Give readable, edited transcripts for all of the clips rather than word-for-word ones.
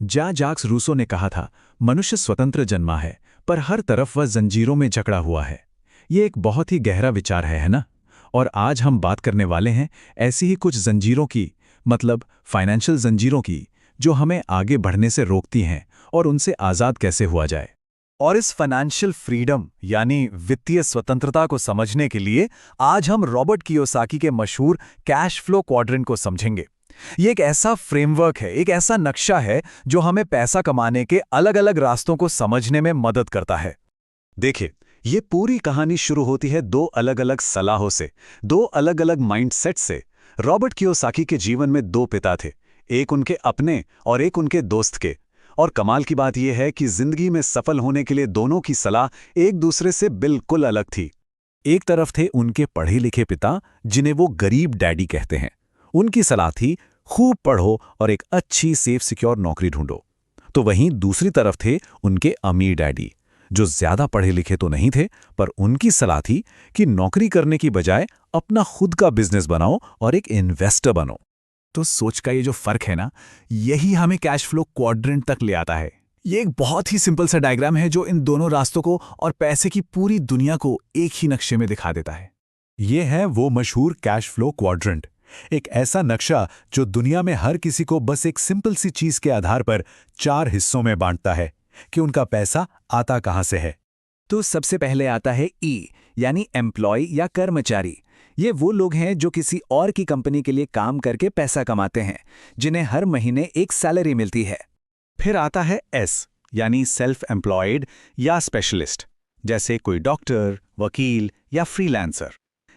जाक्स Rousseau ने कहा था, मनुष्य स्वतंत्र जन्मा है, पर हर तरफ वह जंजीरों में जकड़ा हुआ है। ये एक बहुत ही गहरा विचार है ना? और आज हम बात करने वाले हैं ऐसी ही कुछ जंजीरों की, मतलब फाइनेंशियल जंजीरों की, जो हमें आगे बढ़ने से रोकती हैं और उनसे आज़ाद कैसे हुआ जाए। और इस फाइनेंशियल फ्रीडम यानी वित्तीय स्वतंत्रता को समझने के लिए आज हम रॉबर्ट कियोसाकी के मशहूर कैश फ्लो क्वाड्रेंट को समझेंगे। ये एक ऐसा फ्रेमवर्क है, एक ऐसा नक्शा है जो हमें पैसा कमाने के अलग अलग रास्तों को समझने में मदद करता है। देखिए, ये पूरी कहानी शुरू होती है दो अलग अलग सलाहों से, दो अलग अलग माइंडसेट से। रॉबर्ट कियोसाकी के जीवन में दो पिता थे, एक उनके अपने और एक उनके दोस्त के। और कमाल की बात यह है कि जिंदगी में सफल होने के लिए दोनों की सलाह एक दूसरे से बिल्कुल अलग थी। एक तरफ थे उनके पढ़े लिखे पिता, जिन्हें वो गरीब डैडी कहते हैं। उनकी सलाह थी, खूब पढ़ो और एक अच्छी सेफ सिक्योर नौकरी ढूंढो। तो वहीं दूसरी तरफ थे उनके अमीर डैडी, जो ज्यादा पढ़े लिखे तो नहीं थे, पर उनकी सलाह थी कि नौकरी करने की बजाय अपना खुद का बिजनेस बनाओ और एक इन्वेस्टर बनो। तो सोच का ये जो फर्क है ना, यही हमें कैश फ्लो क्वाड्रेंट तक ले आता है। ये एक बहुत ही सिंपल सा डायग्राम है जो इन दोनों रास्तों को और पैसे की पूरी दुनिया को एक ही नक्शे में दिखा देता है। ये है वो मशहूर कैश फ्लो क्वाड्रेंट, एक ऐसा नक्शा जो दुनिया में हर किसी को बस एक सिंपल सी चीज के आधार पर 4 हिस्सों में बांटता है कि उनका पैसा आता कहां से है। तो सबसे पहले आता है ई, यानी एम्प्लॉय या कर्मचारी। ये वो लोग हैं जो किसी और की कंपनी के लिए काम करके पैसा कमाते हैं, जिन्हें हर महीने एक सैलरी मिलती है। फिर आता है एस, यानी सेल्फ एम्प्लॉयड या स्पेशलिस्ट, जैसे कोई डॉक्टर, वकील या फ्रीलांसर।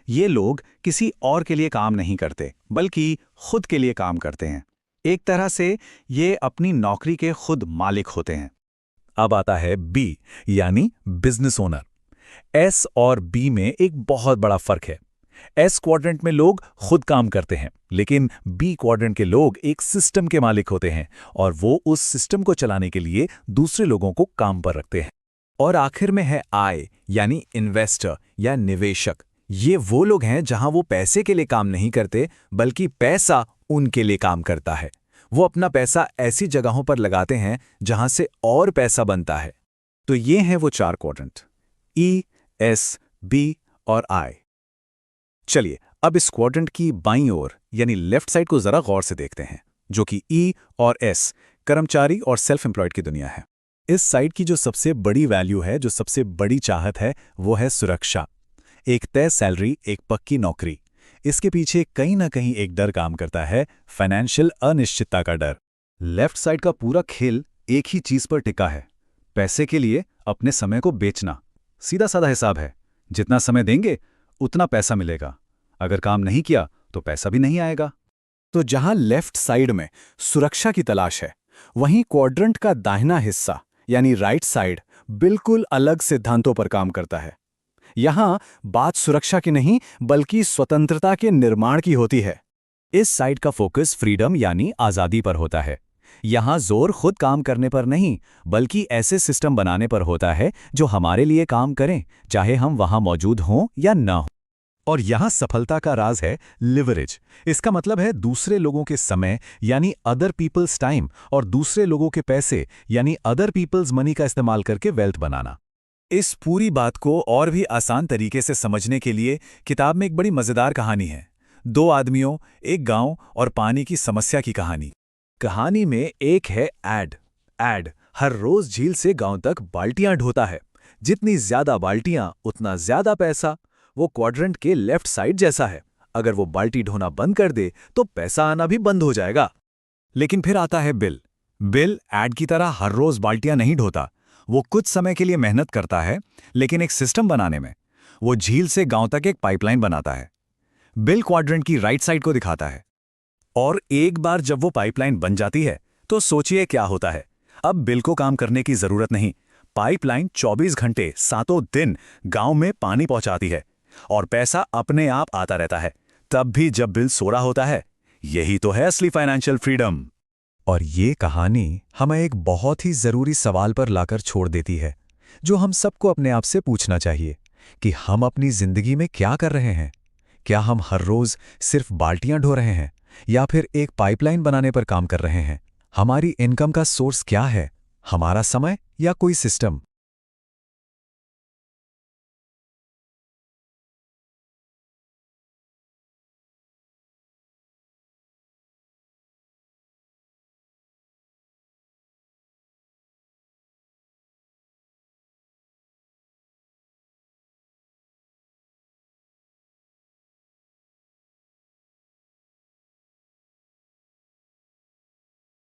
ये लोग किसी और के लिए काम नहीं करते, बल्कि खुद के लिए काम करते हैं। एक तरह से ये अपनी नौकरी के खुद मालिक होते हैं। अब आता है बी, यानी बिजनेस ओनर। एस और बी में एक बहुत बड़ा फर्क है। एस क्वाड्रेंट में लोग खुद काम करते हैं, लेकिन बी क्वाड्रेंट के लोग एक सिस्टम के मालिक होते हैं और वो उस सिस्टम को चलाने के लिए दूसरे लोगों को काम पर रखते हैं। और आखिर में है आई, यानी इन्वेस्टर या निवेशक। ये वो लोग हैं जहां वो पैसे के लिए काम नहीं करते, बल्कि पैसा उनके लिए काम करता है। वो अपना पैसा ऐसी जगहों पर लगाते हैं जहां से और पैसा बनता है। तो ये हैं वो 4 क्वाड्रेंट, ई, एस, बी और आई। चलिए अब इस क्वाड्रेंट की बाईं ओर यानी लेफ्ट साइड को जरा गौर से देखते हैं, जो कि ई और एस, कर्मचारी और सेल्फ एम्प्लॉयड की दुनिया है। इस साइड की जो सबसे बड़ी वैल्यू है, जो सबसे बड़ी चाहत है, वो है सुरक्षा। एक तय सैलरी, एक पक्की नौकरी। इसके पीछे कहीं ना कहीं एक डर काम करता है, फाइनेंशियल अनिश्चितता का डर। लेफ्ट साइड का पूरा खेल एक ही चीज पर टिका है, पैसे के लिए अपने समय को बेचना। सीधा साधा हिसाब है, जितना समय देंगे उतना पैसा मिलेगा, अगर काम नहीं किया तो पैसा भी नहीं आएगा। तो जहां लेफ्ट साइड में सुरक्षा की तलाश है, वहीं क्वाड्रेंट का दाहिना हिस्सा यानी राइट साइड बिल्कुल अलग सिद्धांतों पर काम करता है। यहां बात सुरक्षा की नहीं, बल्कि स्वतंत्रता के निर्माण की होती है। इस साइड का फोकस फ्रीडम यानी आज़ादी पर होता है। यहां जोर खुद काम करने पर नहीं, बल्कि ऐसे सिस्टम बनाने पर होता है जो हमारे लिए काम करें, चाहे हम वहां मौजूद हों या न हों। और यहां सफलता का राज है लिवरेज। इसका मतलब है दूसरे लोगों के समय यानी अदर पीपल्स टाइम और दूसरे लोगों के पैसे यानी अदर पीपल्स मनी का इस्तेमाल करके वेल्थ बनाना। इस पूरी बात को और भी आसान तरीके से समझने के लिए किताब में एक बड़ी मजेदार कहानी है। 2 आदमियों, एक गांव और पानी की समस्या की कहानी। कहानी में एक है एड हर रोज झील से गांव तक बाल्टियां ढोता है। जितनी ज्यादा बाल्टियां उतना ज्यादा पैसा। वो क्वाड्रेंट के लेफ्ट साइड जैसा है। अगर वो बाल्टी ढोना बंद कर दे तो पैसा आना भी बंद हो जाएगा। लेकिन फिर आता है बिल एड की तरह हर रोज बाल्टियां नहीं ढोता। वो कुछ समय के लिए मेहनत करता है, लेकिन एक सिस्टम बनाने में वो झील से गांव तक एक पाइपलाइन बनाता है। बिल क्वाड्रेंट की राइट साइड को दिखाता है। और एक बार जब वो पाइपलाइन बन जाती है तो सोचिए क्या होता है। अब बिल को काम करने की जरूरत नहीं। पाइपलाइन 24 घंटे 7 दिन गांव में पानी पहुंचाती है और पैसा अपने आप आता रहता है, तब भी जब बिल सो रहा होता है। यही तो है असली फाइनेंशियल फ्रीडम। और ये कहानी हमें एक बहुत ही जरूरी सवाल पर लाकर छोड़ देती है, जो हम सबको अपने आप से पूछना चाहिए कि हम अपनी जिंदगी में क्या कर रहे हैं। क्या हम हर रोज सिर्फ बाल्टियां ढो रहे हैं या फिर एक पाइपलाइन बनाने पर काम कर रहे हैं? हमारी इनकम का सोर्स क्या है? हमारा समय या कोई सिस्टम?